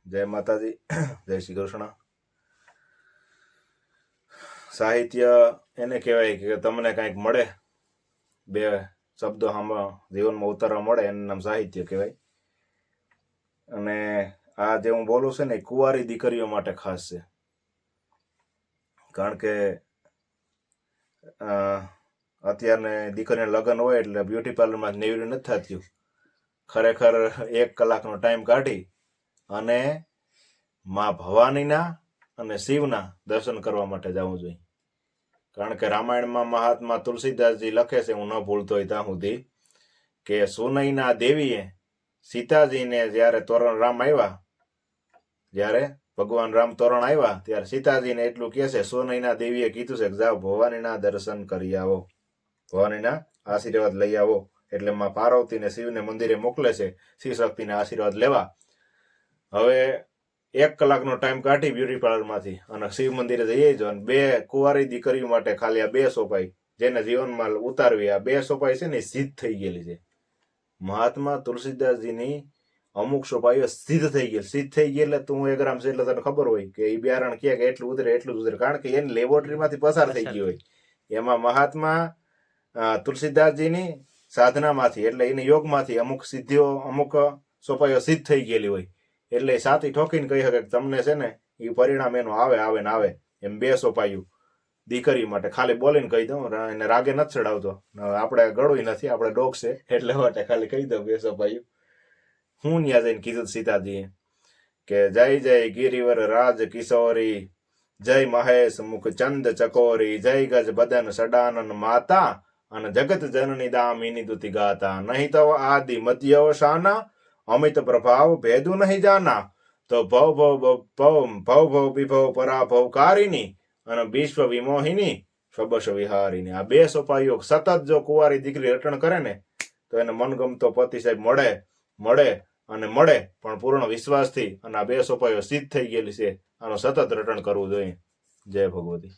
જય માતાજી, જય શ્રી કૃષ્ણ. સાહિત્ય એને કહેવાય કે તમને કંઈક મળે, બે શબ્દો જીવનમાં ઉતારવા મળે, એનું નામ સાહિત્ય કહેવાય. અને આ જે હું બોલું છું ને, કુંવારી દીકરીઓ માટે ખાસ છે. કારણ કે અત્યારને દીકરીને લગ્ન હોય એટલે બ્યુટી પાર્લરમાં નીવડી નથી થતી. ખરેખર 1 કલાકનો ટાઈમ કાઢી અને માં ભવાનીના અને શિવના દર્શન કરવા માટે જવું જોઈએ. કારણ કે રામાયણમાં મહાત્મા તુલસીદાસજી લખે છે, હું ન ભૂલતો હોય ત્યાં સુધી, કે સુનૈના દેવીએ સીતાજીને જ્યારે તોરણ રામ આવ્યા, જ્યારે ભગવાન રામ તોરણ આવ્યા ત્યારે સીતાજીને એટલું કહે છે, સુનૈના દેવીએ કીધું છે કે જાઓ ભવાનીના દર્શન કરી આવો, ભવાનીના આશીર્વાદ લઈ આવો. એટલે માં પાર્વતીને શિવને મંદિરે મોકલે છે શિવ શક્તિના આશીર્વાદ લેવા. હવે 1 કલાકનો ટાઈમ કાઢી બ્યુટી પાર્લરમાંથી અને શિવ મંદિરે જઈએ જો. અને 2 કુંવારી દીકરીઓ માટે ખાલી આ 2 સોપાઈ જેને જીવનમાં ઉતારવી, આ 2 સોપાઈ છે ને સિદ્ધ થઈ ગયેલી છે. મહાત્મા તુલસીદાસજીની અમુક સોપાઈઓ સિદ્ધ થઈ ગઈ. સિદ્ધ થઈ ગઈ એટલે તું 1 ગ્રામ છે એટલે તને ખબર હોય કે એ બિયારણ કે એટલું ઉતરે એટલું જ ઉતરે, કારણ કે એની લેબોરેટરીમાંથી પસાર થઈ ગઈ હોય. એમાં મહાત્મા તુલસીદાસજીની સાધનામાંથી એટલે એની યોગમાંથી અમુક સિદ્ધિઓ, અમુક સોપાઈઓ સિદ્ધ થઈ ગયેલી હોય. એટલે સાથી ઠોકીને કહી શકે કે તમને છે ને એ પરિણામ એનું આવે આવે ને આવે. એમ 2 સોપાયું દીકરી માટે ખાલી બોલીને કહી દઉં, એને રાગે નથી ચડાવતો. આપણે ગળું નથી, આપણે ડોગ છે એટલે માટે ખાલી કહી દઉં 2 સોપાયું. હું ત્યાં જઈને કીધું સીતાજીએ કે જય જય ગિરિવર રાજ કિશોરી, જય મહેશ મુખ ચંદ ચકોરી, જય ગજ બદન સડાનન માતા, અને જગત જનની દામિની દુતિ ગાતા. નહીં તો આદિ મધ્ય અવસાના, અમિત પ્રભાવ ભેદુ નહીં જાના. તો ભવ ભવ વિભવ પરાભવકારિણી, અને વિશ્વ વિમોહિની સબસ વિહારીની. આ 2 સોપાઈઓ સતત જો કુંવારી દીકરી રટણ કરે ને તો એને મનગમતો પતિ સાહેબ મળે અને મળે, પણ પૂર્ણ વિશ્વાસથી. અને આ 2 સોપાઈઓ સિદ્ધ થઈ ગયેલી છે. આનું સતત રટણ કરવું જોઈએ. જય ભગવતી.